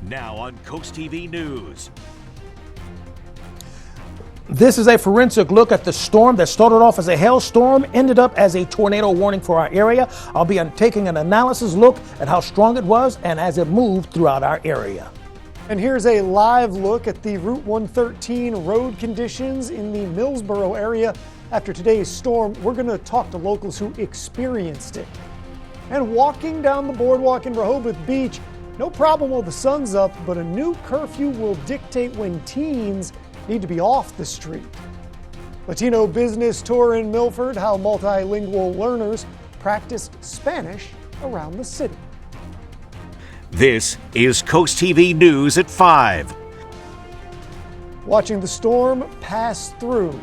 Now on CoastTV News. This is a forensic look at the storm that started off as a hailstorm, ended up as a tornado warning for our area. I'll be taking an analysis look at how strong it was and as it moved throughout our area. And here's a live look at the Route 113 road conditions in the Millsboro area. After today's storm, we're going to talk to locals who experienced it. And walking down the boardwalk in Rehoboth Beach, no problem while the sun's up, but a new curfew will dictate when teens need to be off the street. Latino business tour in Milford, how multilingual learners practiced Spanish around the city. This is CoastTV News at 5. Watching the storm pass through.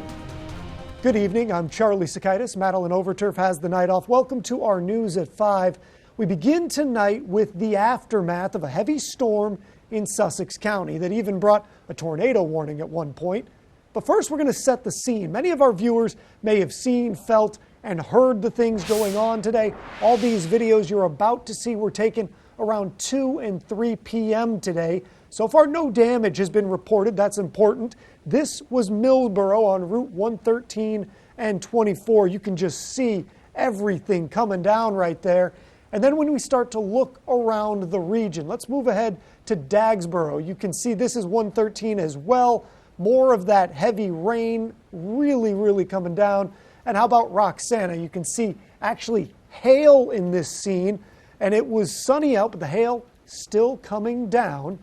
Good evening, I'm Charlie Sakaitis. Madeline Overturf has the night off. Welcome to our News at 5. We begin tonight with the aftermath of a heavy storm in Sussex County that even brought a tornado warning at one point. But first, we're going to set the scene. Many of our viewers may have seen, felt, and heard the things going on today. All these videos you're about to see were taken around 2 and 3 p.m. today. So far, no damage has been reported. That's important. This was Millsboro on Route 113 and 24. You can just see everything coming down right there. And then when we start to look around the region, let's move ahead to Dagsboro. You can see this is 113 as well. More of that heavy rain really coming down. And how about Roxana? You can see actually hail in this scene. And it was sunny out, but the hail still coming down.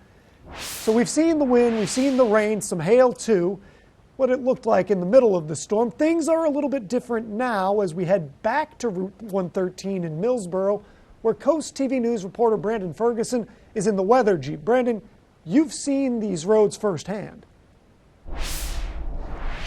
So we've seen the wind, we've seen the rain, some hail too. What it looked like in the middle of the storm. Things are a little bit different now as we head back to Route 113 in Millsboro, where CoastTV News reporter Brandon Ferguson is in the weather Jeep. Brandon, you've seen these roads firsthand.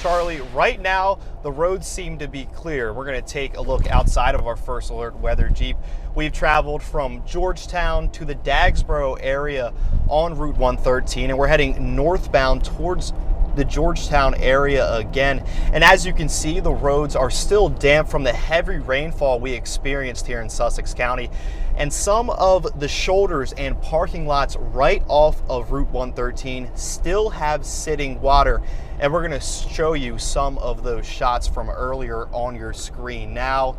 Charlie, right now, the roads seem to be clear. We're going to take a look outside of our first alert weather Jeep. We've traveled from Georgetown to the Dagsboro area on Route 113, and we're heading northbound towards the Georgetown area again. And as you can see, the roads are still damp from the heavy rainfall we experienced here in Sussex County. And some of the shoulders and parking lots right off of Route 113 still have sitting water. And we're going to show you some of those shots from earlier on your screen now.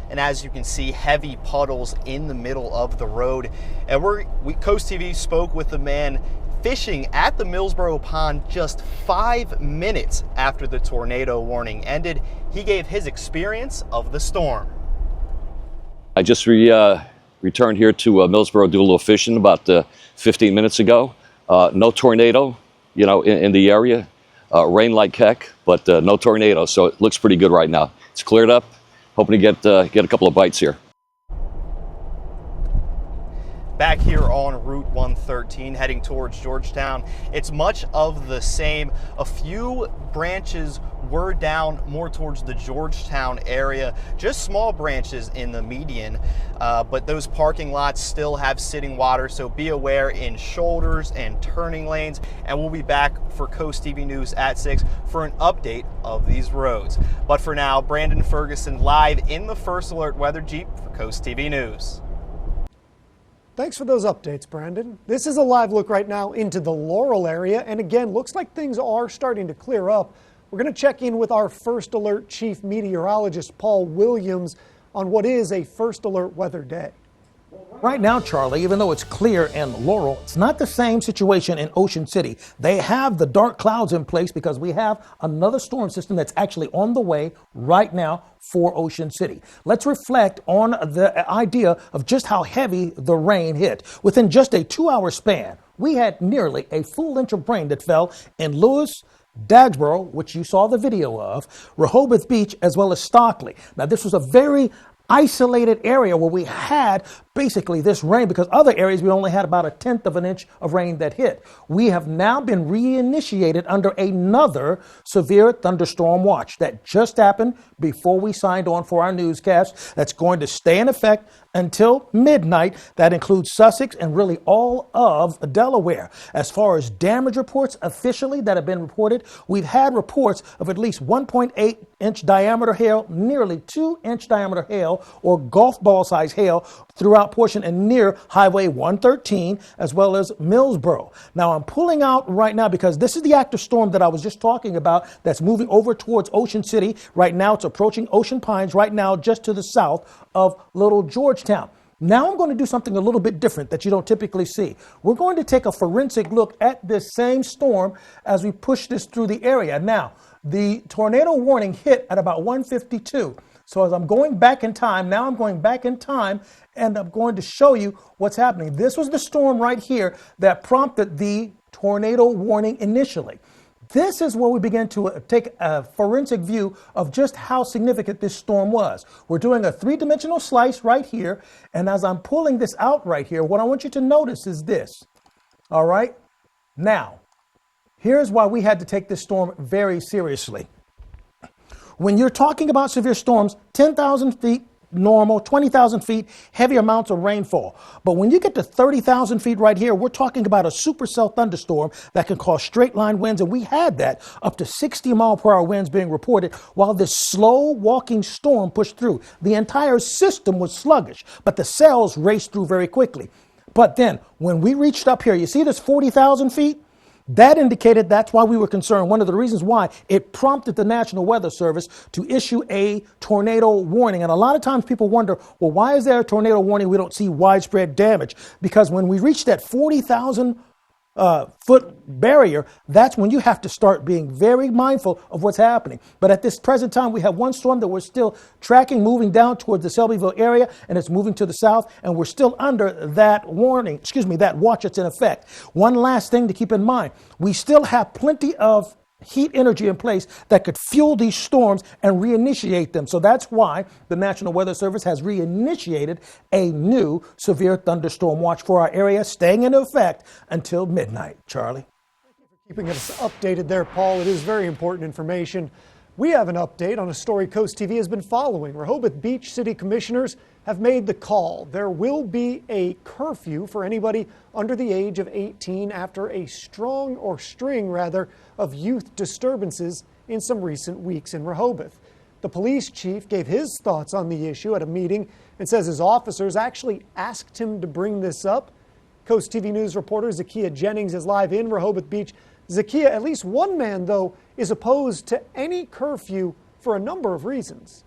And as you can see, heavy puddles in the middle of the road. And CoastTV spoke with the man fishing at the Millsboro Pond just 5 minutes after the tornado warning ended. He gave his experience of the storm. I just returned here to Millsboro, do a little fishing about 15 minutes ago. No tornado, in the area. Rain like heck, but no tornado, so it looks pretty good right now. It's cleared up. Hoping to get a couple of bites here. Back here on Route 113, heading towards Georgetown, it's much of the same. A few branches were down more towards the Georgetown area, just small branches in the median, but those parking lots still have sitting water, so be aware in shoulders and turning lanes. And we'll be back for CoastTV News at 6 for an update of these roads. But for now, Brandon Ferguson live in the First Alert Weather Jeep for CoastTV News. Thanks for those updates, Brandon. This is a live look right now into the Laurel area. And again, looks like things are starting to clear up. We're going to check in with our First Alert Chief Meteorologist, Paul Williams, on what is a First Alert weather day. Right now, Charlie, even though it's clear in Laurel, it's not the same situation in Ocean City. They have the dark clouds in place because we have another storm system that's actually on the way right now for Ocean City. Let's reflect on the idea of just how heavy the rain hit. Within just a 2-hour span, we had nearly a full inch of rain that fell in Lewis, Dagsboro, which you saw the video of, Rehoboth Beach, as well as Stockley. Now, this was a very isolated area where we had basically this rain, because other areas we only had about 1/10 of an inch of rain that hit. We have now been reinitiated under another severe thunderstorm watch that just happened before we signed on for our newscast. That's going to stay in effect until midnight. That includes Sussex and really all of Delaware. As far as damage reports officially that have been reported, we've had reports of at least 1.8-inch diameter hail, nearly 2-inch diameter hail or golf ball size hail throughout roundabout portion and near Highway 113, as well as Millsboro. Now, I'm pulling out right now because this is the active storm that I was just talking about that's moving over towards Ocean City. Right now, it's approaching Ocean Pines right now, just to the south of Little Georgetown. Now I'm going to do something a little bit different that you don't typically see. We're going to take a forensic look at this same storm as we push this through the area. Now, the tornado warning hit at about 1:52. So as I'm going back in time, now I'm going back in time and I'm going to show you what's happening. This was the storm right here that prompted the tornado warning initially. This is where we begin to take a forensic view of just how significant this storm was. We're doing a three-dimensional slice right here. And as I'm pulling this out right here, what I want you to notice is this. All right. Now, here's why we had to take this storm very seriously. When you're talking about severe storms, 10,000 feet normal, 20,000 feet, heavy amounts of rainfall. But when you get to 30,000 feet right here, we're talking about a supercell thunderstorm that can cause straight line winds. And we had that up to 60-mile-per-hour winds being reported while this slow walking storm pushed through. The entire system was sluggish, but the cells raced through very quickly. But then when we reached up here, you see this 40,000 feet? That indicated that's why we were concerned. One of the reasons why it prompted the National Weather Service to issue a tornado warning. And a lot of times people wonder, well, why is there a tornado warning? We don't see widespread damage. Because when we reach that 40,000 foot barrier, that's when you have to start being very mindful of what's happening. But at this present time, we have one storm that we're still tracking, moving down towards the Shelbyville area, and it's moving to the south, and we're still under that warning, that watch that's in effect. One last thing to keep in mind, we still have plenty of heat energy in place that could fuel these storms and reinitiate them. So that's why the National Weather Service has reinitiated a new severe thunderstorm watch for our area, staying in effect until midnight. Charlie. Thank you for keeping us updated there, Paul. It is very important information. We have an update on a story Coast TV has been following. Rehoboth Beach City Commissioners have made the call. There will be a curfew for anybody under the age of 18 after a string of youth disturbances in some recent weeks in Rehoboth. The police chief gave his thoughts on the issue at a meeting and says his officers actually asked him to bring this up. Coast TV News reporter Zakiya Jennings is live in Rehoboth Beach. Zakiya, at least one man, though, is opposed to any curfew for a number of reasons.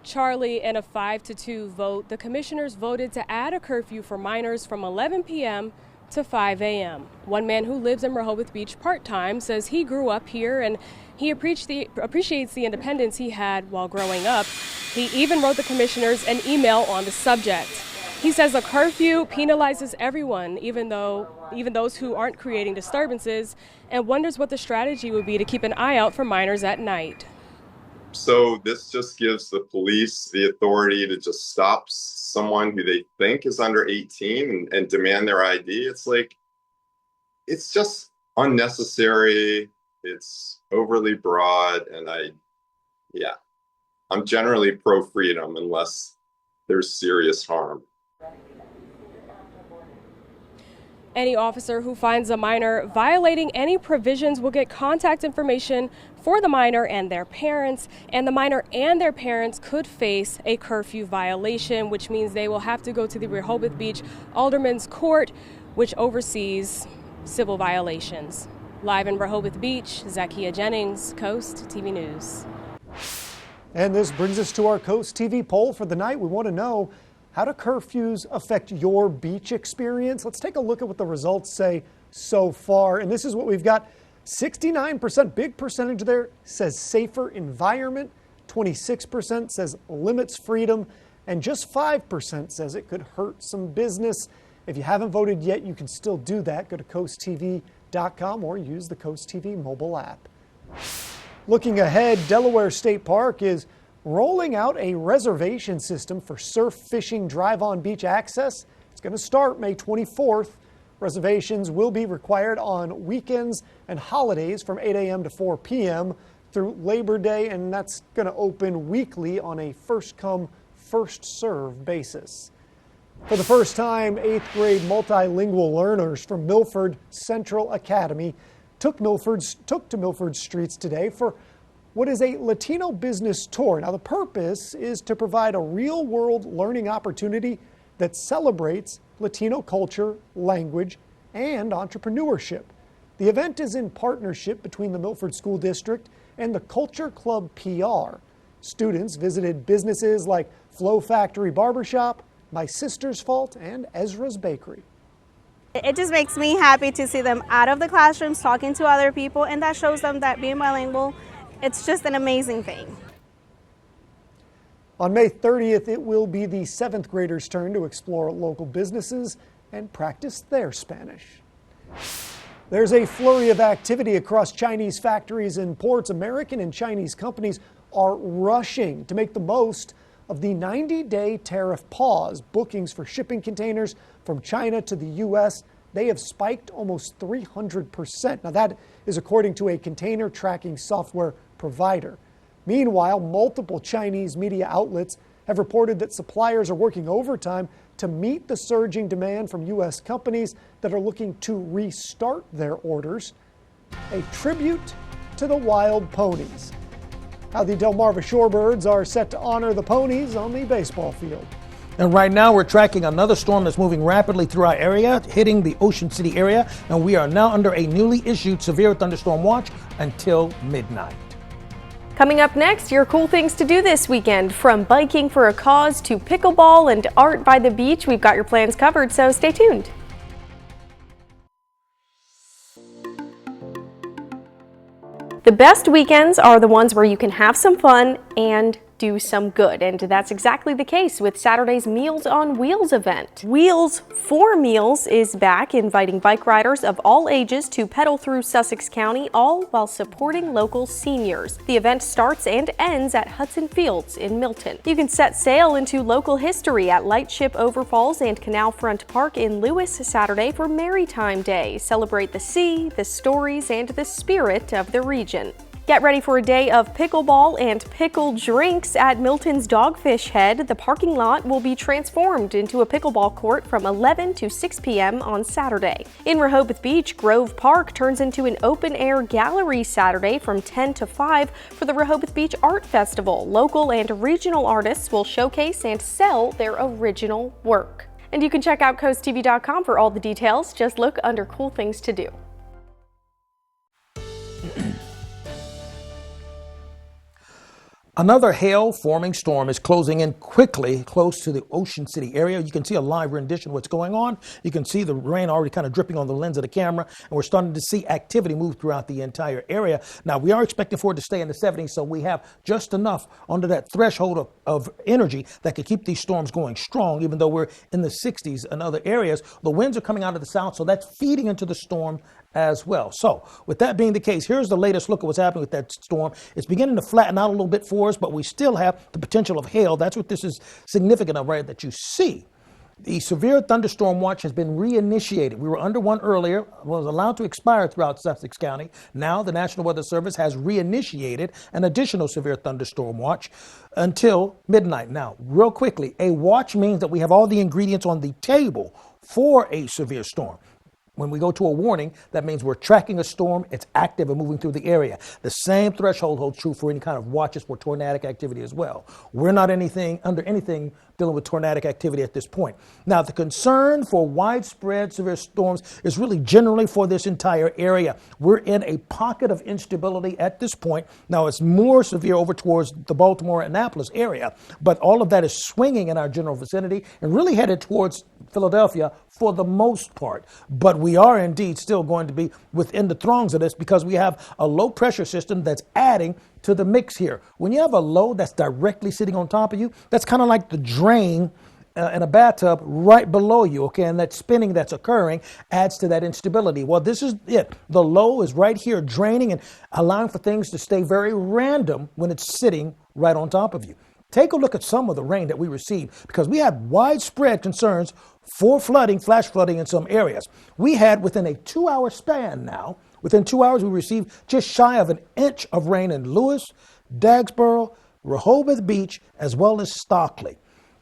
Charlie, in a 5-2 vote, the commissioners voted to add a curfew for minors from 11 p.m. to 5 a.m. One man who lives in Rehoboth Beach part-time says he grew up here and he appreciates the independence he had while growing up. He even wrote the commissioners an email on the subject. He says a curfew penalizes everyone, even those who aren't creating disturbances, and wonders what the strategy would be to keep an eye out for minors at night. So this just gives the police the authority to just stop someone who they think is under 18 and demand their ID. It's just unnecessary. It's overly broad. And I'm generally pro freedom unless there's serious harm. Any officer who finds a minor violating any provisions will get contact information for the minor and their parents, and the minor and their parents could face a curfew violation, which means they will have to go to the Rehoboth Beach Alderman's Court, which oversees civil violations. Live in Rehoboth Beach, Zakiya Jennings, Coast TV News. And this brings us to our Coast TV poll for the night. We want to know, how do curfews affect your beach experience? Let's take a look at what the results say so far. And this is what we've got. 69%, big percentage there, says safer environment. 26% says limits freedom. And just 5% says it could hurt some business. If you haven't voted yet, you can still do that. Go to coasttv.com or use the Coast TV mobile app. Looking ahead, Delaware State Park is rolling out a reservation system for surf fishing drive-on beach access. It's going to start May 24th. Reservations will be required on weekends and holidays from 8 a.m. to 4 p.m. through Labor Day, and that's going to open weekly on a first-come, first-served basis. For the first time, 8th grade multilingual learners from Milford Central Academy took to Milford streets today for what is a Latino business tour. Now, the purpose is to provide a real-world learning opportunity that celebrates Latino culture, language, and entrepreneurship. The event is in partnership between the Milford School District and the Culture Club PR. Students visited businesses like Flow Factory Barbershop, My Sister's Fault, and Ezra's Bakery. It just makes me happy to see them out of the classrooms talking to other people, and that shows them that being bilingual, it's just an amazing thing. On May 30th, it will be the 7th graders' turn to explore local businesses and practice their Spanish. There's a flurry of activity across Chinese factories and ports. American and Chinese companies are rushing to make the most of the 90-day tariff pause. Bookings for shipping containers from China to the U.S., they have spiked almost 300%. Now, that is according to a container tracking software provider. Meanwhile, multiple Chinese media outlets have reported that suppliers are working overtime to meet the surging demand from U.S. companies that are looking to restart their orders. A tribute to the wild ponies. How the Delmarva Shorebirds are set to honor the ponies on the baseball field. And right now we're tracking another storm that's moving rapidly through our area, hitting the Ocean City area, and we are now under a newly issued severe thunderstorm watch until midnight. Coming up next, your cool things to do this weekend. From biking for a cause to pickleball and art by the beach, we've got your plans covered, so stay tuned. The best weekends are the ones where you can have some fun and do some good, and that's exactly the case with Saturday's Meals on Wheels event. Wheels for Meals is back, inviting bike riders of all ages to pedal through Sussex County, all while supporting local seniors. The event starts and ends at Hudson Fields in Milton. You can set sail into local history at Lightship Overfalls and Canal Front Park in Lewis Saturday for Maritime Day. Celebrate the sea, the stories, and the spirit of the region. Get ready for a day of pickleball and pickled drinks at Milton's Dogfish Head. The parking lot will be transformed into a pickleball court from 11 to 6 p.m. on Saturday. In Rehoboth Beach, Grove Park turns into an open-air gallery Saturday from 10 to 5 for the Rehoboth Beach Art Festival. Local and regional artists will showcase and sell their original work. And you can check out CoastTV.com for all the details. Just look under Cool Things to Do. Another hail-forming storm is closing in quickly close to the Ocean City area. You can see a live rendition of what's going on. You can see the rain already kind of dripping on the lens of the camera, and we're starting to see activity move throughout the entire area. Now, we are expecting for it to stay in the 70s, so we have just enough under that threshold of energy that could keep these storms going strong, even though we're in the 60s in other areas. The winds are coming out of the south, so that's feeding into the storm as well. So with that being the case, here's the latest look at what's happening with that storm. It's beginning to flatten out a little bit for us, but we still have the potential of hail. That's what this is significant of, right, that you see. The severe thunderstorm watch has been reinitiated. We were under one earlier, was allowed to expire throughout Sussex County. Now the National Weather Service has reinitiated an additional severe thunderstorm watch until midnight. Now, real quickly, a watch means that we have all the ingredients on the table for a severe storm. When we go to a warning, that means we're tracking a storm, it's active and moving through the area. The same threshold holds true for any kind of watches for tornadic activity as well. We're not under anything dealing with tornadic activity at this point. Now, the concern for widespread severe storms is really generally for this entire area. We're in a pocket of instability at this point. Now, it's more severe over towards the Baltimore-Annapolis area, but all of that is swinging in our general vicinity and really headed towards Philadelphia for the most part. But we are indeed still going to be within the throngs of this because we have a low pressure system that's adding to the mix here. When you have a low that's directly sitting on top of you, that's kind of like the drain in a bathtub right below you, okay? And that spinning that's occurring adds to that instability. Well, this is it. The low is right here draining and allowing for things to stay very random when it's sitting right on top of you. Take a look at some of the rain that we received because we had widespread concerns for flooding, flash flooding in some areas. We had within a 2-hour span now, within 2 hours, we received just shy of an inch of rain in Lewis, Dagsboro, Rehoboth Beach, as well as Stockley.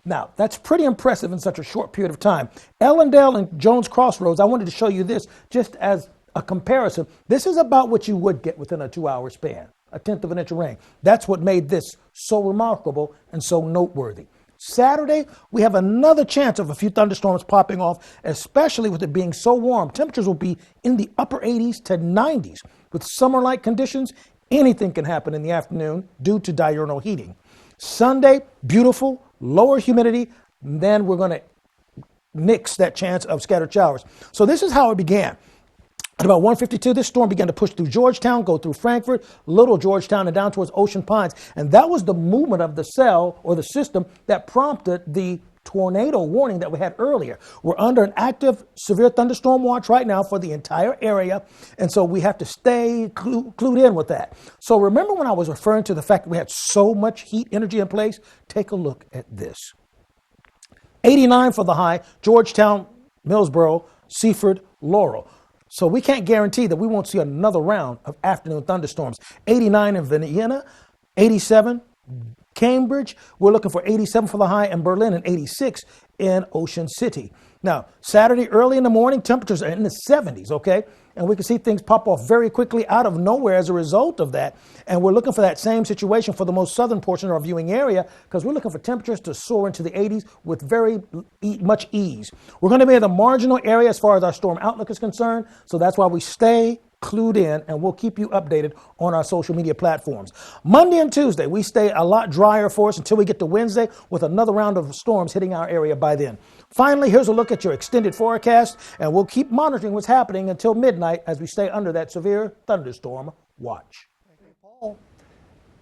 Now, that's pretty impressive in such a short period of time. Ellendale and Jones Crossroads, I wanted to show you this just as a comparison. This is about what you would get within a 2-hour span. a tenth of an inch of rain. That's what made this so remarkable and so noteworthy. Saturday, we have another chance of a few thunderstorms popping off, especially with it being so warm. Temperatures will be in the upper 80s to 90s. With summer-like conditions, anything can happen in the afternoon due to diurnal heating. Sunday, beautiful, lower humidity, then we're going to nix that chance of scattered showers. So this is how it began. At about 1:52, this storm began to push through Georgetown, go through Frankfort, Little Georgetown, and down towards Ocean Pines. And that was the movement of the cell or the system that prompted the tornado warning that we had earlier. We're under an active severe thunderstorm watch right now for the entire area. And so we have to stay clued in with that. So remember when I was referring to the fact that we had so much heat energy in place? Take a look at this. 89 for the high, Georgetown, Millsboro, Seaford, Laurel. So we can't guarantee that we won't see another round of afternoon thunderstorms. 89 in Vienna, 87 Cambridge. We're looking for 87 for the high in Berlin and 86 in Ocean City. Now, Saturday early in the morning, temperatures are in the 70s, okay? And we can see things pop off very quickly out of nowhere as a result of that. And we're looking for that same situation for the most southern portion of our viewing area because we're looking for temperatures to soar into the 80s with very much ease. We're going to be in the marginal area as far as our storm outlook is concerned. So that's why we stay clued in, and we'll keep you updated on our social media platforms. Monday and Tuesday, we stay a lot drier for us until we get to Wednesday with another round of storms hitting our area by then. Finally, here's a look at your extended forecast, and we'll keep monitoring what's happening until midnight as we stay under that severe thunderstorm watch. Paul.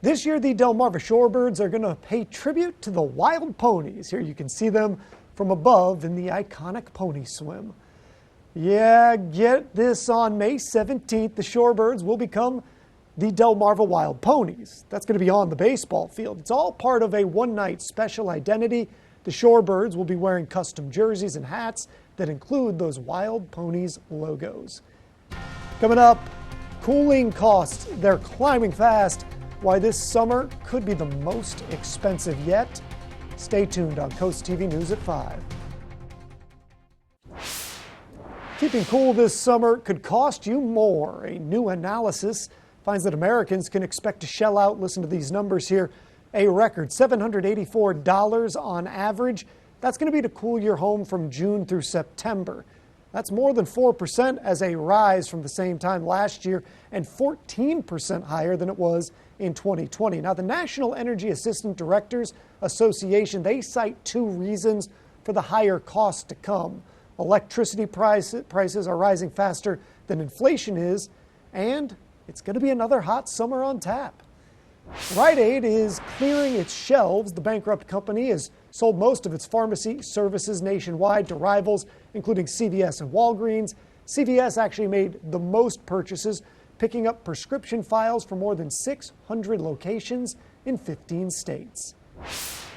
This year, the Delmarva Shorebirds are going to pay tribute to the wild ponies. Here you can see them from above in the iconic pony swim. Yeah, get this, on May 17th, the Shorebirds will become the Delmarva Wild Ponies. That's going to be on the baseball field. It's all part of a one-night special identity. The Shorebirds will be wearing custom jerseys and hats that include those Wild Ponies logos. Coming up, cooling costs. They're climbing fast. Why this summer could be the most expensive yet. Stay tuned on Coast TV News at 5. Keeping cool this summer could cost you more. A new analysis finds that Americans can expect to shell out, listen to these numbers here, a record $784 on average. That's going to be to cool your home from June through September. That's more than 4% as a rise from the same time last year and 14% higher than it was in 2020. Now, the National Energy Assistant Directors Association, they cite two reasons for the higher cost to come. Electricity prices are rising faster than inflation is, and it's going to be another hot summer on tap. Rite Aid is clearing its shelves. The bankrupt company has sold most of its pharmacy services nationwide to rivals, including CVS and Walgreens. CVS actually made the most purchases, picking up prescription files for more than 600 locations in 15 states.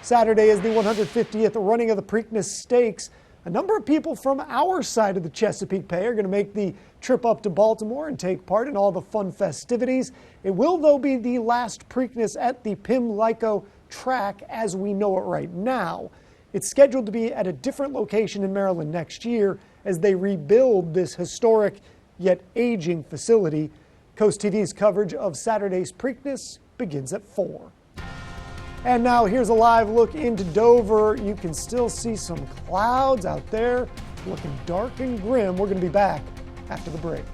Saturday is the 150th running of the Preakness Stakes. A number of people from our side of the Chesapeake Bay are going to make the trip up to Baltimore and take part in all the fun festivities. It will, though, be the last Preakness at the Pimlico track as we know it right now. It's scheduled to be at a different location in Maryland next year as they rebuild this historic yet aging facility. Coast TV's coverage of Saturday's Preakness begins at 4. And now here's a live look into Dover. You can still see some clouds out there looking dark and grim. We're going to be back after the break.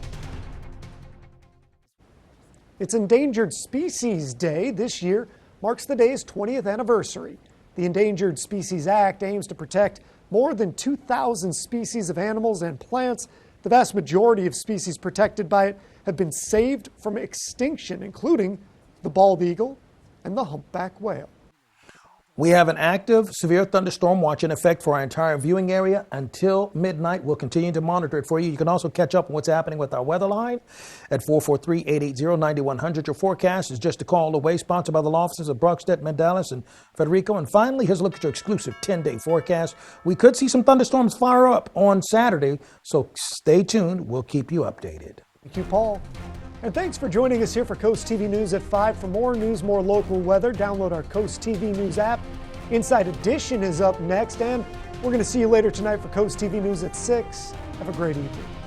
It's Endangered Species Day. This year marks the day's 20th anniversary. The Endangered Species Act aims to protect more than 2,000 species of animals and plants. The vast majority of species protected by it have been saved from extinction, including the bald eagle and the humpback whale. We have an active severe thunderstorm watch in effect for our entire viewing area until midnight. We'll continue to monitor it for you. You can also catch up on what's happening with our weather line at 443-880-9100. Your forecast is just a call away, sponsored by the law offices of Brockstedt, Mendalis, and Federico. And finally, here's a look at your exclusive 10-day forecast. We could see some thunderstorms fire up on Saturday, so stay tuned. We'll keep you updated. Thank you, Paul. And thanks for joining us here for Coast TV News at 5. For more news, more local weather, download our Coast TV News app. Inside Edition is up next, and we're going to see you later tonight for Coast TV News at 6. Have a great evening.